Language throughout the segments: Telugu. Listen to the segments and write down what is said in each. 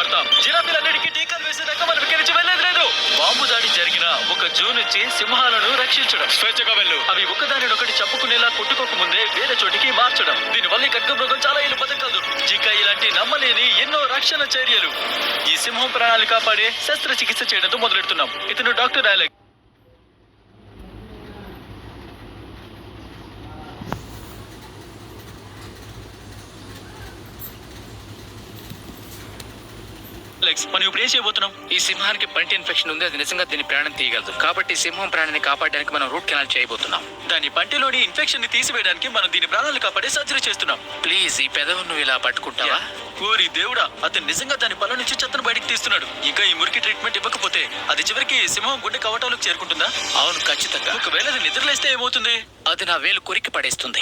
కాపాడుతాం. జిరాఫీలన్నిటికీ టీకాలు వేసేదాకా మనం ఇక్కడి నుంచి వెళ్ళేది లేదు. బాంబు దాడి జరిగిన ఒక జూ నుంచి సింహాలను రక్షించడం, స్వేచ్ఛగా వెళ్ళు. అవి ఒకదానినొకటి చంపుకునేలా కొట్టుకోకముందే వేరే చోటికి మార్చడం. దీనివల్ల ఈ ఖడ్గమృగం చాలా ఏళ్ళు బతకదు. ఇంకా ఇలాంటి నమ్మలేని ఎన్నో రక్షణ చర్యలు. ఈ సింహం ప్రాణాలు కాపాడే శస్త్రచికిత్స చేయడంతో మొదలెడుతున్నాం. ఇతను డాక్టర్ అలెక్స్. మనం ఇప్పుడు ఏం చేయబోతున్నాం? ఈ సింహానికి పంటి ఇన్ఫెక్షన్ ఉంది. అది నిజంగా దీని ప్రాణం తీయగలదు. కాబట్టి సింహం ప్రాణాన్ని కాపాడడానికి మనం రూట్ కెనాల్ చేయబోతున్నాం. దాని పంటిలోని ఇన్ఫెక్షన్ ని తీసివేయడానికి మనం దీని ప్రాణాలు కాపాడే సర్జరీ చేస్తున్నాం. ప్లీజ్ ఈ పెదవు నువ్వు ఇలా పట్టుకుంటావా? ఓరి దేవుడా, అతను నిజంగా దాని పళ్ళ నుంచి చెత్తను బయటికి తీస్తున్నాడు. ఇంకా ఈ మురికి ట్రీట్మెంట్ ఇవ్వకపోతే అది చివరికి సింహం గుండె కవాటాలకు చేరుకుంటుందా? అవును, ఖచ్చితంగా. ఒకవేళ అది నిద్రలేస్తే ఏమవుతుంది? అది నా వేలు కొరికి పడేస్తుంది.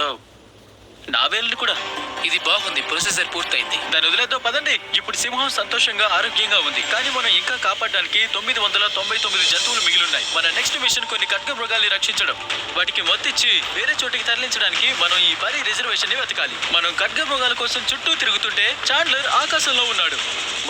నా వేలుని కూడా. ఇది బాగుంది, ప్రొసీజర్ పూర్తయింది. దాని వదిలేద్దాం పదండి. ఇప్పుడు సింహం సంతోషంగా ఆరోగ్యంగా ఉంది. కానీ మనం ఇంకా కాపాడడానికి 999 జంతువులు మిగిలిన్నాయి. మన నెక్స్ట్ మిషన్ కొన్ని ఖడ్గ మృగాల్ని రక్షించడం. వాటికి మత్తిచ్చి వేరే చోటికి తరలించడానికి మనం ఈ భారీ రిజర్వేషన్ ని వెతకాలి. మనం ఖడ్గ మృగాల కోసం చుట్టూ తిరుగుతుంటే చాండ్లర్ ఆకాశంలో ఉన్నాడు.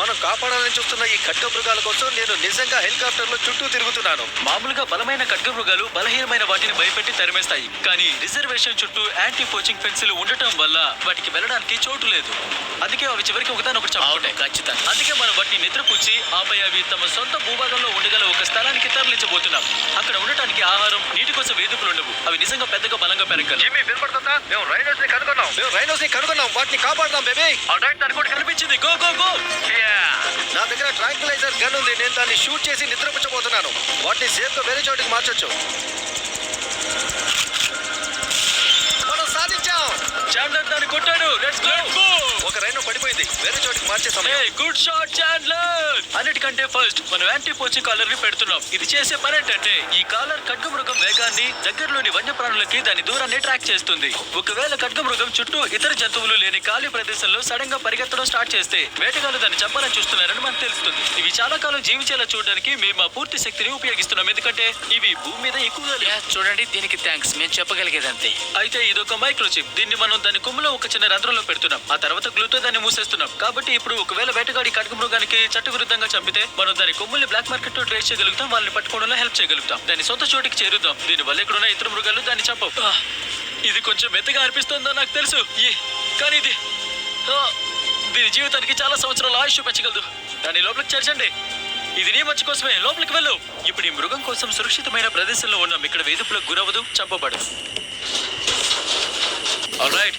మనం కాపాడాలని చూస్తున్న ఈ ఖడ్గ మృగాల కోసం నేను నిజంగా హెలికాప్టర్ లో చుట్టూ తిరుగుతున్నాను. మామూలుగా బలమైన ఖడ్గ మృగాలు బలహీనమైన వాటిని భయపెట్టి తరిమేస్తాయి. కానీ రిజర్వేషన్ చుట్టూ యాంటీ పోచింగ్ ఫెన్సులు ఉండటం వల్ల వాటికి వెళ్ళడానికి చోటు లేదు. అందుకే అవి చివరికి ఒకదానొకటి చంపుకుంటాయి. ఖచ్చితంగా. అందుకే మనం వాటిని నిద్రపుచ్చి ఆపై అవి తమ సొంత భూభాగంలో ఉండగల ఒక స్థలానికి తరలించబోతున్నాం. అక్కడ ఉండటానికి ఆహారం, నీటి కోసం వేదికలు ఉండవు. అవి నిజంగా పెద్దగా బలంగా పెరగలవు. మేము రైనోస్ ని కనుగొన్నాం. వాటిని కాపాడదాం బేబీ. దాని కూడా కనిపించింది. Go go go. నా దగ్గర ట్రాంక్యులైజర్ గన్ ఉంది. నేను దాన్ని షూట్ చేసి నిద్రపుచ్చబోతున్నాను. వాటిని సేఫ్ గా వేరే చోటికి మార్చొచ్చు. మనం సాధించాం. చాండ్లర్ దాన్ని కొట్టాడు. Let's go. ఒక రైనో పడిపోయింది. వేరే చోటికి మార్చే సమయం. Good shot Chandler. అన్నిటికంటే ఫస్ట్ మనం యాంటీ పోచింగ్ కాలర్ ని పెడుతున్నాం. ఇది చేసే పని ఏంటంటే ఈ కాలర్ ఖడ్గమృగం వేగాన్ని, దగ్గరలోని వన్యప్రాణులకి దాని దూరాన్ని ట్రాక్ చేస్తుంది. ఒకవేళ ఖడ్గమృగం చుట్టూ ఇతర జంతువులు లేని ఖాళీ ప్రదేశంలో సడన్ గా పరిగెత్తడం స్టార్ట్ చేస్తే వేటగాళ్ళు దాన్ని చంపాలని చూస్తున్నారని మనకు తెలుస్తుంది. ఇవి చాలా కాలం జీవించేలా చూడడానికి మేము మా పూర్తి శక్తిని ఉపయోగిస్తున్నాం. ఎందుకంటే ఇవి భూమి మీద ఎక్కువగా లేవు. చూడండి, దీనికి థ్యాంక్స్. మేము చెప్పగలిగేది అంతే. అయితే ఇదొక మైక్రోచిప్. దీన్ని మనం దాని కొమ్ములో ఒక చిన్న రంధ్రంలో పెడుతున్నాం. ఆ తర్వాత గ్లూతో దాన్ని మూసేస్తున్నాం. కాబట్టి ఇప్పుడు ఒకవేళ వేటగాడి ఖడ్గమృగానికి చట్టవిరుద్ధంగా చంపితే మనం దాని కొమ్ముల్ని బ్లాక్ మార్కెట్ లో ట్రేస్ చేయగలుగుతాం. వాళ్ళని పట్టుకోవడంలో హెల్ప్ చేయగలుగుతాం. దాని సొంత చోటికి చేరుద్దాం. దీని వల్ల ఇక్కడున్న ఇతర మృగాలు దాన్ని చంపవు. ఇది కొంచెం మెత్తగా అనిపిస్తుందో నాకు తెలుసు, కానీ దీని జీవితానికి చాలా సంవత్సరాల ఆయుష్ పెంచగలదు. దాన్ని లోపలికి చేర్చండి. ఇది నీ మంచి కోసమే. లోపలికి వెళ్ళు. ఇప్పుడు ఈ మృగం కోసం సురక్షితమైన ప్రదేశంలో ఉన్నాం. ఇక్కడ వేధింపులకు గురవదు, చంపబడు. ఆల్రైట్,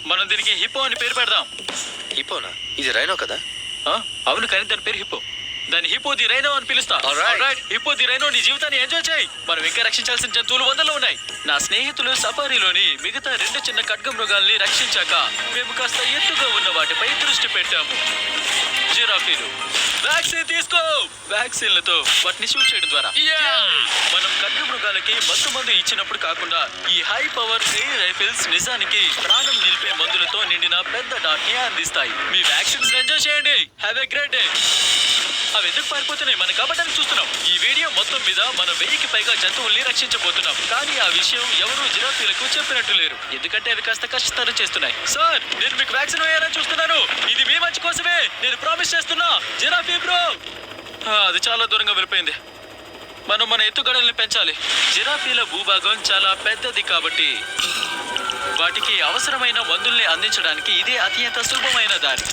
మనం దీనికి హిప్పో అని పేరు పెడదాం. హిప్పోనా? ఇది రైనో కదా? అవును, కానీ దాని పేరు హిప్పో. దాని హిప్పో ది రైనో అని పిలుస్తా. హిప్పో ది రైనో, నీ జీవితాన్ని ఎంజాయ్ చేయి. మనం ఇంకా రక్షించాల్సిన జంతువులు వందలో ఉన్నాయి. నా స్నేహితులు సఫారీలోని మిగతా 2 చిన్న ఖడ్గ మృగాల్ని రక్షించాక మేము కాస్త ఎత్తుగా ఉన్న వాటిపై దృష్టి పెట్టాము. జిరాఫీలు. వ్యాక్సిన్ తీసుకో. వ్యాక్సిన్లతో వాటిని షూట్ చేయడం ద్వారా మనం ఖడ్గ మృగాలకి మత్తు మందు ఇచ్చినప్పుడు కాకుండా ఈ హై పవర్ ఎయిర్ రైఫిల్స్ నిజానికి ప్రాణం నిలిపే మందులతో నిండిన పెద్ద డాట్ ని అందిస్తాయి. మీ వ్యాక్సిన్స్ ఎంజాయ్ చేయండి. Have a great day. అవి ఎందుకు పారిపోతున్నాయి? మనం కాబట్టి చూస్తున్నాం. ఈ వీడియో మొత్తం మీద మనం 1000కి పైగా జంతువుల్ని రక్షించబోతున్నాం. కానీ ఆ విషయం ఎవరూ జిరాఫీలకు చెప్పినట్టు లేరు. ఎందుకంటే అవి కాస్త కష్టతరం చేస్తున్నాయి. సార్, నేను మీకు వ్యాక్సిన్ వేయాలని చూస్తున్నాను. ఇది మీ మంచి కోసమే, నేను ప్రామిస్ చేస్తున్నా. Giraffe bro. అది చాలా దూరంగా వెళ్ళిపోయింది. మనం మన ఎత్తుగడల్ని పెంచాలి. జిరాఫీల భూభాగం చాలా పెద్దది కాబట్టి వాటికి అవసరమైన మందుల్ని అందించడానికి ఇదే అత్యంత సులభమైన దారి.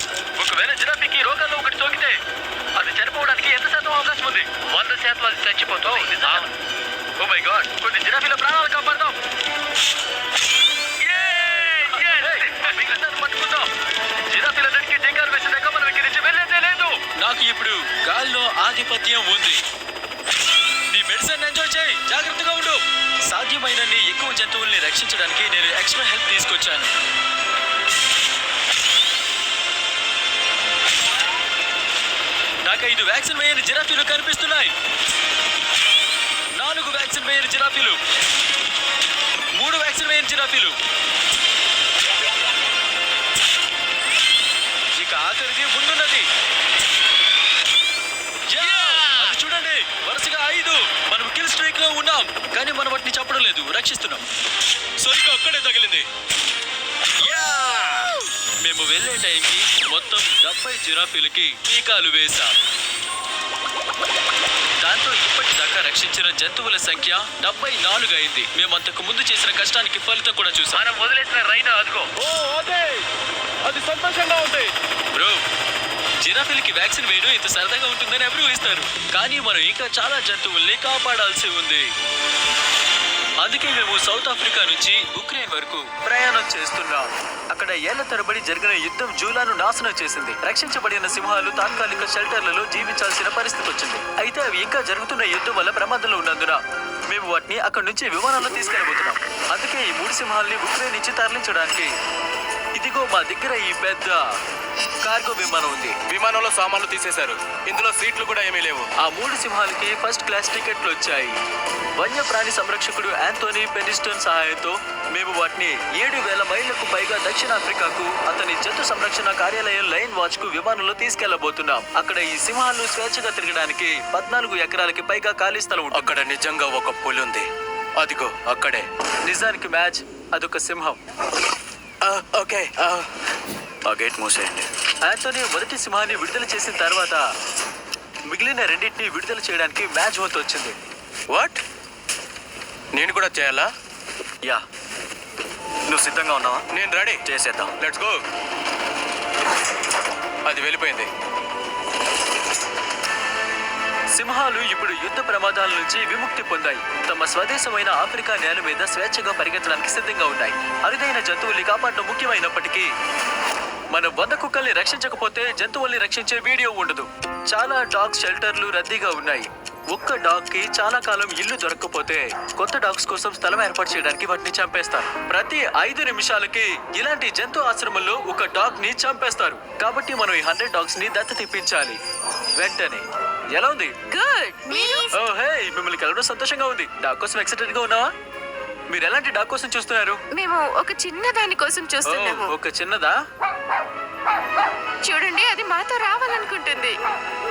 ఒకవేళ జిరాఫీకి రోగాల్లో ఒకటి సోకితే అది చనిపోవడానికి ఎంత శాతం అవకాశం ఉంది? 100% అది చచ్చిపోతుంది. ఓ మై గాడ్, కొన్ని జిరాఫీల ప్రాణాలు కాపాడదాం. పట్టుకుందాం. జిరాఫీలన్నిటికీ టీకాలు వేసేదాకా మనం ఇక్కడి నుంచి వెళ్ళేదే లేదు. నాకు ఇప్పుడు గాల్లో ఆధిపత్యం ఉంది. నీ మెడిసిన్ ఎంజాయ్ చేయి. జాగ్రత్తగా ఉండు. సాధ్యమైనన్ని ఎక్కువ జంతువుల్ని రక్షించడానికి నేను ఎక్స్ట్రా హెల్ప్ తీసుకొచ్చాను. నాకు 5 వ్యాక్సిన్ వేయని జిరాఫీలు కనిపిస్తున్నాయి. 4 వ్యాక్సిన్ వేయని జిరాఫీలు. 3 వ్యాక్సిన్ వేయని జిరాఫీలు. ఇక ఆఖరిది ముందున్నది. అది చూడండి, వరుసగా 5. మనం కిల్ స్ట్రైక్ లో ఉన్నాం, కానీ మనం వాటిని చంపడం లేదు, రక్షిస్తున్నాం. సరిగ్గా అక్కడే తగిలింది. మేము మేము వెళ్ళే టైంకి మొత్తం 70 జిరాఫీలకి టీకాలు వేశాం. దాంతో ఇప్పటిదాకా రక్షించిన జంతువుల సంఖ్య 74 అయింది. మేము అంతకు ముందు చేసిన కష్టానికి ఫలితం కూడా చూసాం. మనం వదిలేసిన రైనా అదిగో. అది సంతోషంగా ఉంది బ్రో. జిరాఫీలకి వ్యాక్సిన్ వేయడం ఇంత సరదాగా ఉంటుందని ఎవరు ఊహిస్తారు. కానీ మనం ఇంకా చాలా జంతువుల్ని కాపాడాల్సి ఉంది. అందుకే మేము సౌత్ ఆఫ్రికా నుంచి ఉక్రెయిన్ వరకు ప్రయాణం చేస్తున్నాం. అక్కడ ఏళ్ల తరబడి జరిగిన యుద్ధం జూలాను నాశనం చేసింది. రక్షించబడిన సింహాలు తాత్కాలిక షెల్టర్లలో జీవించాల్సిన పరిస్థితి వచ్చింది. అయితే అవి ఇంకా జరుగుతున్న యుద్ధం వల్ల ప్రమాదంలో ఉన్నందున మేము వాటిని అక్కడి నుంచి విమానాల్లో తీసుకెళ్లబోతున్నాం. అందుకే ఈ 3 సింహాల్ని ఉక్రెయిన్ నుంచి తరలించడానికి ఇదిగో మా దగ్గర ఈ పెద్ద కార్గో విమానం ఉంది. విమానంలో సామాన్లు తీసేశారు. ఇందులో సీట్లు కూడా ఏమీ లేవు. ఆ 3 సింహాలకి ఫస్ట్ క్లాస్ టికెట్లు వచ్చాయి. వన్యప్రాణి సంరక్షకుడు యాంథోనీ పెనిస్టన్ సహాయంతో మేము వాటిని 7,000 మైళ్లకు పైగా దక్షిణాఫ్రికాకు అతని జంతు సంరక్షణ కార్యాలయం లైన్ వాచ్ కు విమానంలో తీసుకెళ్లబోతున్నాం. అక్కడ ఈ సింహాలు స్వేచ్ఛగా తిరగడానికి 14 ఎకరాలకి పైగా ఖాళీ స్థలం ఉంటుంది. అక్కడ నిజంగా ఒక పులి ఉంది. అదిగో అక్కడే. నిజానికి మ్యాచ్ అదొక సింహం. ఓకే, ఆ గేట్ మూసేయండి. యాంథోనీ మొదటి సింహాన్ని విడుదల చేసిన తర్వాత మిగిలిన రెండింటిని విడుదల చేయడానికి మ్యాచ్ వంతు వచ్చింది. వాట్? నేను కూడా చేయాలా? యా, నువ్వు సిద్ధంగా ఉన్నావా? నేను రెడీ. చేసేద్దాం. Let's go. అది వెళ్ళిపోయింది. సింహాలు ఇప్పుడు యుద్ధ ప్రమాదాల నుంచి విముక్తి పొందాయి. తమ స్వదేశమైన ఆఫ్రికా నేల మీద స్వేచ్ఛగా పరిగెత్తడానికి సిద్ధంగా ఉన్నాయి. అరుదైన జంతువుల్ని కాపాడటం ముఖ్యమైనప్పటికీ మనం 100 కుక్కల్ని రక్షించకపోతే జంతువుల్ని రక్షించే వీడియో ఉండదు. చాలా డాగ్ షెల్టర్లు రద్దీగా ఉన్నాయి. ఒక్క డాగ్ కి చాలా కాలం ఇల్లు దొరకకపోతే కొత్త డాగ్స్ కోసం స్థలం ఏర్పాటు చేయడానికి వాటిని చంపేస్తారు. ప్రతి 5 నిమిషాలకి ఇలాంటి జంతు ఆశ్రమంలో ఒక డాగ్ ని చంపేస్తారు. కాబట్టి మనం ఈ 100 డాగ్స్ ని దత్తత ఇప్పించాలి వెంటనే. ఎలా ఉంది? గుడ్. మీరు ఓ హే, మిమ్మల్ని కలవడం సంతోషంగా ఉంది. డాగ్ కోసం ఎక్సైటెడ్ గా ఉన్నావా? మీరు ఎలాంటి డాగ్ కోసం చూస్తున్నారు? మేము ఒక చిన్న దాని కోసం చూస్తున్నాము. ఒక చిన్నదా? చూడండి, అది మాతో రావాలనుకుంటుంది.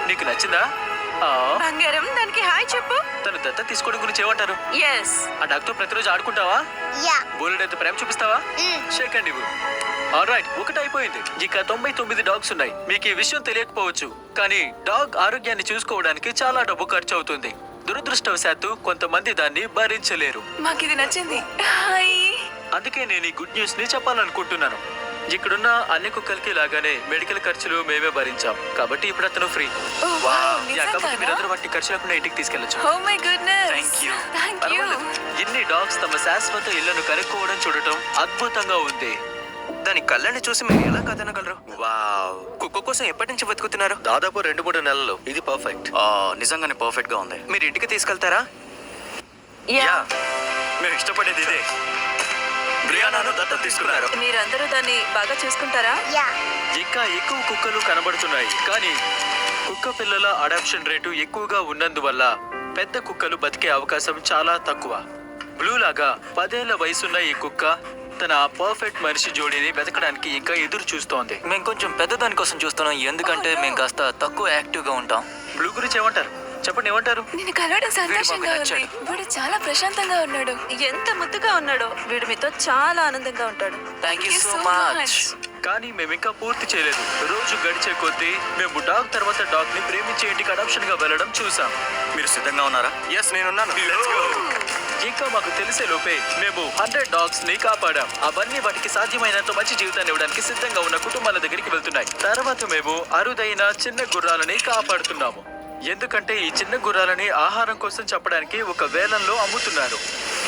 నీకు నచ్చిందా? బంగారం, దానికి హాయ్ చెప్పు. తను దత్త తీసుకోవడం గురించి ఏమంటారు? ఎస్. ఆ డాగ్ తో ప్రతిరోజు ఆడుకుంటావా? బోలెడంత ప్రేమ చూపిస్తావా? షేక్ అండి. ఆల్రైట్, ఒకటి అయిపోయింది. ఇక 99 డాగ్స్ ఉన్నాయి. మీకు ఈ విషయం తెలియకపోవచ్చు, కానీ డాగ్ ఆరోగ్యాన్ని చూసుకోవడానికి చాలా డబ్బు ఖర్చు అవుతుంది. దురదృష్టవశాత్తు కొంతమంది దాన్ని భరించలేరు. మాకు ఇది నచ్చింది. హాయ్. అందుకే నేను ఈ గుడ్ న్యూస్ ని చెప్పాలనుకుంటున్నాను. ఇక్కడున్న అన్ని కుక్కలకి లాగానే మెడికల్ ఖర్చులు మేమే భరించాం. కాబట్టి ఇప్పుడు అతను ఫ్రీ. Oh, wow, కాబట్టి మీరందరూ వాటిని ఖర్చు లేకుండా ఇంటికి తీసుకెళ్లొచ్చు. Oh my goodness. Thank you. Thank you. ఇన్ని డాగ్స్ తమ శాశ్వత ఇళ్లను కనుక్కోవడం చూడటం అద్భుతంగా ఉంది. దాని కళ్ళని చూసి మీరు ఎలా కదనగలరు? వావ్. కుక్క కోసం ఎప్పటి నుంచి వెతుకుతున్నారు? దాదాపు 2-3 నెలలు. ఇది పర్ఫెక్ట్. నిజంగానే పర్ఫెక్ట్ గా ఉంది. మీరు ఇంటికి తీసుకెళ్తారా? యా. మేము ఇష్టపడేది ఇదే. బ్రియానాను దత్తత తీసుకున్నారు. మీరందరూ దాన్ని బాగా చూసుకుంటారా? ఇంకా ఎక్కువ కుక్కలు కనబడుతున్నాయి, కానీ కుక్క పిల్లల అడాప్షన్ రేటు ఎక్కువగా ఉన్నందువల్ల పెద్ద కుక్కలు బతికే అవకాశం చాలా తక్కువ. బ్లూ లాగా 10 ఏళ్ల వయసున్న ఈ కుక్క తన పర్ఫెక్ట్ మనిషి జోడీని వెతకడానికి ఇంకా ఎదురు చూస్తోంది. మేము కొంచెం పెద్ద దాని కోసం చూస్తున్నాం, ఎందుకంటే మేము కాస్త తక్కువ యాక్టివ్ గా ఉంటాం. బ్లూ గురించి ఏమంటారు? చెప్పండి, ఏమంటారు? నేను కలవడం సంతోషంగా ఉంది. వీడు చాలా ప్రశాంతంగా ఉన్నాడు. ఎంత ముద్దుగా ఉన్నాడో. వీడు మీతో చాలా ఆనందంగా ఉంటాడు. Thank you so much. కానీ మేము ఇంకా పూర్తి చేయలేదు. రోజు గడిచే కొద్దీ మేము డాగ్ తర్వాత డాగ్ ని ప్రేమించే ఇంటికి అడాప్షన్ గా వెళ్ళడం చూసాం. మీరు సిద్ధంగా ఉన్నారా? ఎస్, నేనున్నాను. ఇంకా మాకు తెలిసే లోపే మేము 100 డాగ్స్ ని కాపాడాం. అవన్నీ వాటికి సాధ్యమైనంత మంచి జీవితాన్ని ఇవ్వడానికి సిద్ధంగా ఉన్న కుటుంబాల దగ్గరికి వెళ్తున్నాయి. తర్వాత మేము అరుదైన చిన్న గుర్రాలని కాపాడుతున్నాము. ఎందుకంటే ఈ చిన్న గుర్రాలని ఆహారం కోసం చెప్పడానికి ఒక వేలంలో అమ్ముతున్నారు.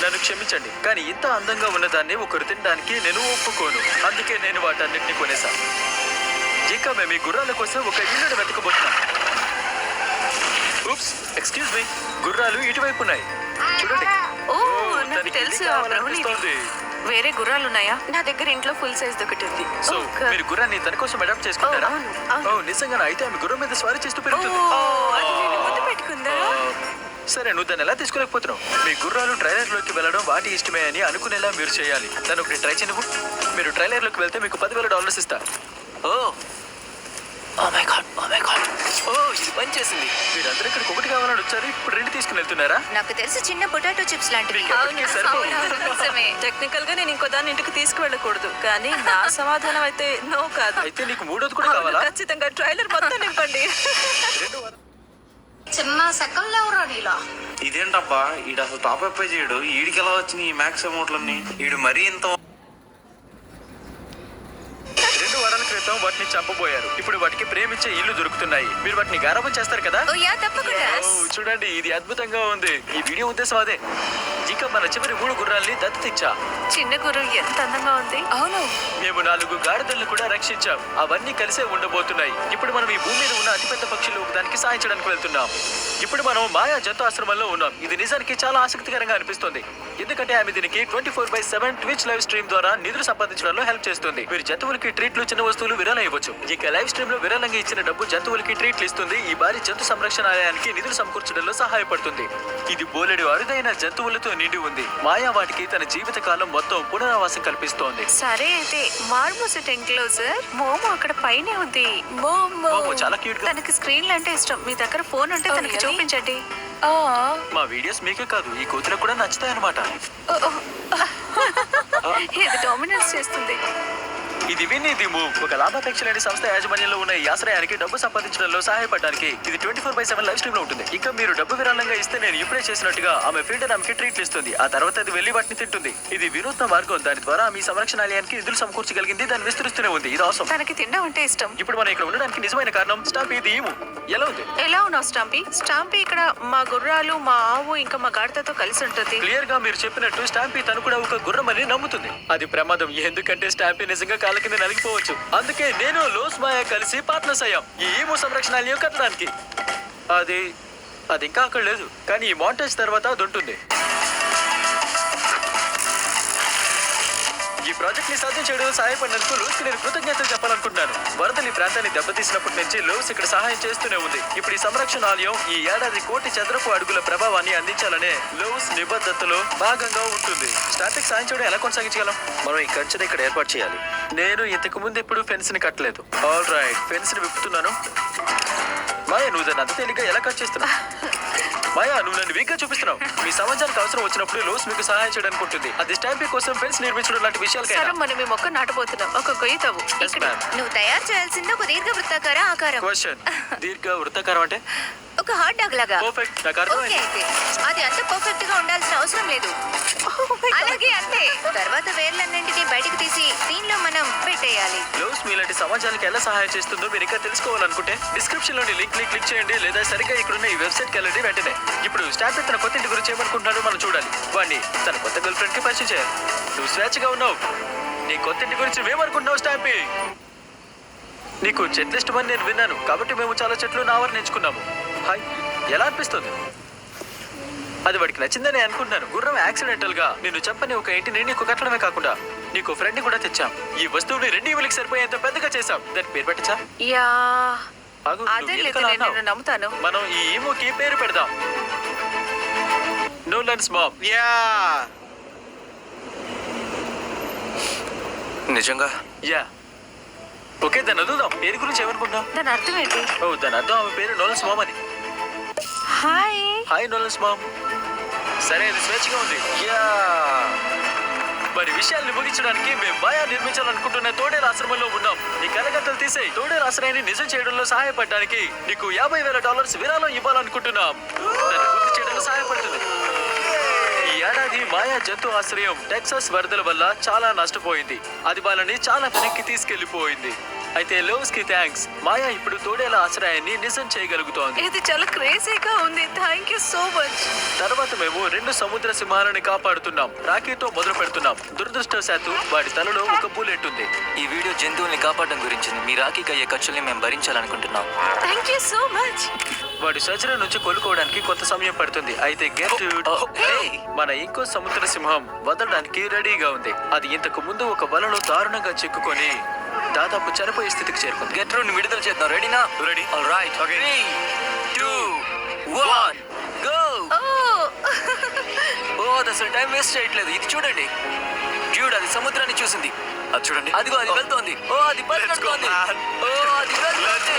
నన్ను క్షమించండి, కానీ ఇంత అందంగా ఉన్నదాన్ని ఒకరు తినడానికి నేను ఒప్పుకోను. అందుకే నేను వాటన్నిటిని కొనేశాను. ఇంకా మేము ఈ గుర్రాల కోసం ఒక ఇల్లును వెతకబోతున్నాం. ఎక్స్క్యూజ్ మీ, గుర్రాలు ఇటువైపు ఉన్నాయి. చూడండి. ఓ, నాకు దానికి తెలుసు. ఇది ఆ బ్రౌన్ కావాలనిపిస్తోంది. వేరే గుర్రాలు ఉన్నాయా? నా దగ్గర ఇంట్లో ఫుల్ సైజ్ ఒకటి ఉంది. సో మీరు గుర్రాన్ని తన కోసం అడాప్ట్ చేసుకుంటారా? అవును, అవును. ఓ, నిజంగా అయితే ఆమె గుర్రం మీద స్వారీ చేస్తూ పెరుగుతుంది. అది నేను ముద్దు పెట్టుకుందా? సరే, నువ్వు దాన్ని ఎలా తీసుకోలేకపోతున్నావు? మీ గుర్రాలు ట్రైలర్ లోకి వెళ్ళడం వాటి ఇష్టమే అని అనుకునేలా మీరు చేయాలి. దాన్ని ఒకటి ట్రై చేయను. మీరు ట్రైలర్ లోకి వెళ్తే మీకు $10,000 ఇస్తా. Oh my god, oh my god. ఓ ఇది పని చేసింది. మీరందరూ ఇక్కడికి ఒకటి కావాలని వచ్చారు, ఇప్పుడు రెండు తీసుకుని వెళ్తున్నారా? నాకు తెలిసి చిన్న పొటాటో చిప్స్ లాంటివి. టెక్నికల్ గా నేను ఇంకో దాన్ని ఇంటికి తీసుకువెళ్ళకూడదు, కానీ నా సమాధానం అయితే నో కాదు. అయితే నీకు మూడోది కూడా అవును, కావాలా? ఖచ్చితంగా ట్రైలర్ మొత్తం నింపండి. చిన్న సెకండ్లో ఎవరో నీలో ఇదేంటబ్బా ఈడు అసలు టాప్ అప్ చేయడు. ఈడికి ఎలా వచ్చినాయి ఈ మ్యాక్స్ అమౌంట్లన్నీ? ఈడు మరీ ఇంత 2 వారాల క్రితం వాటిని చంపబోయారు. ఇప్పుడు వాటికి ప్రేమించే ఇల్లు దొరుకుతున్నాయి. మీరు వాటిని గారాబం చేస్తారు కదా? ఓ యా తప్పకుండా. ఓ, చూడండి ఇది అద్భుతంగా ఉంది. ఈ వీడియో ఉద్దేశం అదే. ఇక మన చివరి 3 గుర్రాల్ని దత్తతిచ్చా. చిన్న గుర్రం ఎంత అందంగా ఉంది. అవును, మేము 4 గాడిదలను కూడా రక్షించాం. అవన్నీ కలిసే ఉండబోతున్నాయి. ఇప్పుడు మనం ఈ భూమి మీద ఉన్న అతిపెద్ద పక్షులు ఒకదానికి సాయించడానికి వెళ్తున్నాం. ఇప్పుడు మనం మాయా జంతు ఆశ్రమంలో ఉన్నాం. ఇది నిజానికి చాలా ఆసక్తికరంగా అనిపిస్తుంది, ఎందుకంటే ఆమె దీనికి 24/7 ట్విచ్ లైవ్ స్ట్రీమ్ ద్వారా నిధులు సంపాదించడంలో హెల్ప్ చేస్తుంది. మీరు జంతువులకి ట్రీట్లు, చిన్న వస్తువులు విరాళం ఇవ్వచ్చు. ఇక లైవ్ స్ట్రీమ్ లో విరాళంగా ఇచ్చిన డబ్బు జంతువులకి ట్రీట్లు ఇస్తుంది. ఈ భారీ జంతు సంరక్షణాలయానికి నిధులు సమకూర్చడంలో సహాయపడుతుంది. ఇది బోలెడు అరుదైన జంతువులతో నిండి ఉంది. మాయా వాటికి తన జీవిత కాలం మొత్తం పునరావాసం కల్పిస్తోంది. సరే అయితే మార్మోసెట్ ఎంక్లోజర్ మోమో అక్కడ పైనే ఉంది. మోమో మోమో చాలా క్యూట్ గా. తనకి స్క్రీన్లు అంటే ఇష్టం. మీ దగ్గర ఫోన్ ఉంటే తనకి చూపించండి. మా వీడియోస్ మీకే కాదు, ఈ కూతురు కూడా నచ్చుతాయి అన్నమాట. ఇది డామినేట్ చేస్తుంది. ఇది విన్ ఇది మూవ్. ఒక లాభాపేక్ష లేని సంస్థ యాజమాన్యంలో ఉన్న ఈ ఆశ్రయానికి డబ్బు సంపాదించడంలో సహాయపడడానికి ఇది 24/7 లైవ్ స్ట్రీమ్ లో ఉంటుంది. ఇక మీరు డబ్బు విరాళంగా ఇస్తే నేను ఇప్పుడే చేసినట్టుగా ఆమె ఫీల్డర్ ఆమెకి ట్రీట్లు ఇస్తుంది. ఆ తర్వాత అది వెళ్లి వాటిని తింటుంది. ఇది వినూత్న మార్గం. దాని ద్వారా మీ సంరక్షణాలయానికి నిధులు సమకూర్చగలిగింది. దాన్ని విస్తరిస్తూనే ఉంది. ఇది అవసరం. తనకి తినడం అంటే ఇష్టం. ఇప్పుడు మనం ఇక్కడ ఉండడానికి నిజమైన కారణం స్టాంపీ ఇది ఈము. ఎలా ఉంది? ఎలా ఉన్నావు స్టాంపీ? స్టాంపీ ఇక్కడ మా గుర్రాలు, మా ఆవు ఇంకా మా గాడిదతో కలిసి ఉంటుంది. క్లియర్ గా మీరు చెప్పినట్టు స్టాంపీ తను కూడా ఒక గుర్రమని నమ్ముతుంది. అది ప్రమాదం, ఎందుకంటే స్టాంపీ నిజంగా కాళ్ళ కింద నలిగిపోవచ్చు. అందుకే నేను లోస్ మాయా కలిసి పార్ట్నర్స్ అయ్యాం ఈ ఈము సంరక్షణాలయం కట్టడానికి. అది ఇంకా అక్కడ లేదు, కానీ ఈ మాంటేజ్ తర్వాత అది ఉంటుంది. ఈ ప్రాజెక్ట్ ని సాధ్యం చేయడంలో సహాయపడినందుకు లోస్ కి నేను కృతజ్ఞతలు చెప్పాలనుకుంటున్నాను. వరదలు ఈ ప్రాంతాన్ని దెబ్బతీసినప్పటి నుంచి లోస్ ఇక్కడ సహాయం చేస్తూనే ఉంది. ఇప్పుడు ఈ సంరక్షణాలయం ఈ ఏడాది 1 కోటి చదరపు అడుగుల ప్రభావాన్ని అందించాలనే లోస్ నిబద్ధతలో భాగంగా ఉంటుంది. స్టాటిక్ సాయం చేయడం ఎలా కొనసాగించగలం? మనం ఈ కంచెని ఇక్కడ ఏర్పాటు చేయాలి. నేను ఇంతకు ముందు ఎప్పుడు ఫెన్స్ ని కట్టలేదు. ఆల్ రైట్, ఫెన్స్ ని విప్పుతున్నాను. మాయా, నువ్వు దాన్ని అంత తేలిగ్గా ఎలా కట్ చేస్తున్నావు? మాయా, నువ్వు నన్ను వీక్గా చూపిస్తున్నావు. మీ సమాజానికి అవసరం వచ్చినప్పుడు లోస్ మీకు సహాయం చేయడానికి ఉంటుంది. అది స్టాంపీ కోసం ఫెన్స్ నిర్మించడం లాంటి విషయాలకైనా. సరే, మనం ఈ మొక్క నాటబోతున్నాం. ఒక గొయ్యి తవ్వు. Yes, ma'am. నువ్వు తయారు చేయాల్సింది ఒక దీర్ఘ వృత్తాకార ఆకారం. క్వశ్చన్, దీర్ఘ వృత్తాకారం అంటే? ఒక హాట్ డాగ్ లాగా. పర్ఫెక్ట్, నాకు ఓకే అర్థమైంది. అయితే అది అంత పర్ఫెక్ట్ గా ఉండాల్సిన అవసరం లేదు. అలాగే అంతే. తర్వాత వేర్లన్నింటినీ బయటికి తీసి దీనిలో మనం పెట్టేయాలి. లోస్ మీలాంటి సమాజానికి ఎలా సహాయం చేస్తుందో మీరు ఇంకా తెలుసుకోవాలనుకుంటే డిస్క్రిప్షన్ లోని లింక్ ని క్లిక్ చేయండి, లేదా సరిగ్గా ఇక్కడున్న ఈ వెబ్సైట్ కి వెళ్ళండి వెంటనే. ఇప్పుడు స్టాంపీ తన కొత్త ఇంటి గురించి ఏమనుకుంటున్నాడో మనం చూడాలి. వాడిని తన కొత్త గర్ల్ ఫ్రెండ్ కి పరిచయం చేయాలి. నువ్వు స్వేచ్ఛగా ఉన్నావు. నీ కొత్త ఇంటి గురించి మేమనుకుంటున్నావు స్టాంపీ? నీకు చెట్లు ఇష్టమని నేను విన్నాను, కాబట్టి మేము చాలా చెట్లు ఆవరణించుకున్నాము. హాయ్, ఎలా అనిపిస్తుంది? అది వాడికి నచ్చిందని అనుకుంటున్నాను. గుర్రం యాక్సిడెంటల్ గా నిన్ను చంపని ఒక ఇంటిని నీకు కట్టడమే కాకుండా నీకు ఫ్రెండ్ కూడా తెచ్చాం. ఈ వస్తువుని 2 ఈవులకి సరిపోయేంత పెద్దగా చేసాం. దానికి పేరు పెట్టచ్చా? యా, ఆగు, అదే నువ్వు లేదు, ఎందుకలా నేను అన్నావు? నమ్ముతాను. మనం ఈ ఈముకి పేరు పెడదాం నోలన్స్ మామ్. యా నిజంగా యా, ఓకే, దాన్ని వదులుదాం. పేరు గురించి ఏమనుకుంటున్నావు? దాని అర్థం ఏంటి? ఓ, దాని అర్థం ఆమె పేరు నోలన్స్ మామ్ అని. హాయ్. Hi Nolan's mom. సరే, అది స్వేచ్ఛగా ఉంది. యా, మరి విషయాల్ని ముగించడానికి మేము మాయా నిర్మించాలనుకుంటున్న తోడేల ఆశ్రమంలో ఉన్నాం. నీ కలగత్తలు తీసే తోడేల ఆశ్రయాన్ని నిజం చేయడంలో సహాయపడడానికి నీకు $50,000 విరాళం ఇవ్వాలనుకుంటున్నాం. దాన్ని పూర్తి చేయడంలో సహాయపడుతుంది. ఈ ఏడాది మాయా జంతు ఆశ్రయం టెక్సాస్ వరదల వల్ల చాలా నష్టపోయింది. అది వాళ్ళని చాలా వెనక్కి తీసుకెళ్లిపోయింది. అయితే లోస్ కి థ్యాంక్స్, మాయా ఇప్పుడు తోడేల ఆశ్రయాన్ని నిజం చేయగలుగుతోంది. ఇది చాలా క్రేజీగా ఉంది. Thank you so much. తర్వాత మేము 2 సముద్ర సింహాలని కాపాడుతున్నాం. రాకీతో మొదలు పెడుతున్నాం. దురదృష్టవశాత్తు వాడి తలలో ఒక బుల్లెట్ ఉంది. ఈ వీడియో జంతువుల్ని కాపాడడం గురించి. మీ రాఖీకి అయ్యే ఖర్చుల్ని మేము భరించాలనుకుంటున్నాం. Thank you so much. వాడి సర్జరీ నుంచి కోలుకోవడానికి కొంత సమయం పడుతుంది. అయితే మన ఇంకో సముద్ర సింహం వదలడానికి రెడీగా ఉంది. అది ఇంతకు ముందు ఒక వలలో దారుణంగా చిక్కుకొని దాదాపు చనిపోయే స్థితికి చేరుకుంది. గెట్ ని విడుదల చేద్దాం. రెడీనా? రెడీ. All right. 3, 2, 1 గో. ఓ, అసలు టైం వేస్ట్ చేయట్లేదు. ఇది చూడండి. డ్యూడ్, అది సముద్రాన్ని చూసింది. అది చూడండి. అదిగో, అది వెళ్తోంది. ఓ, అది పరిగెడుతోంది. ఓ, అది వెళ్తోంది.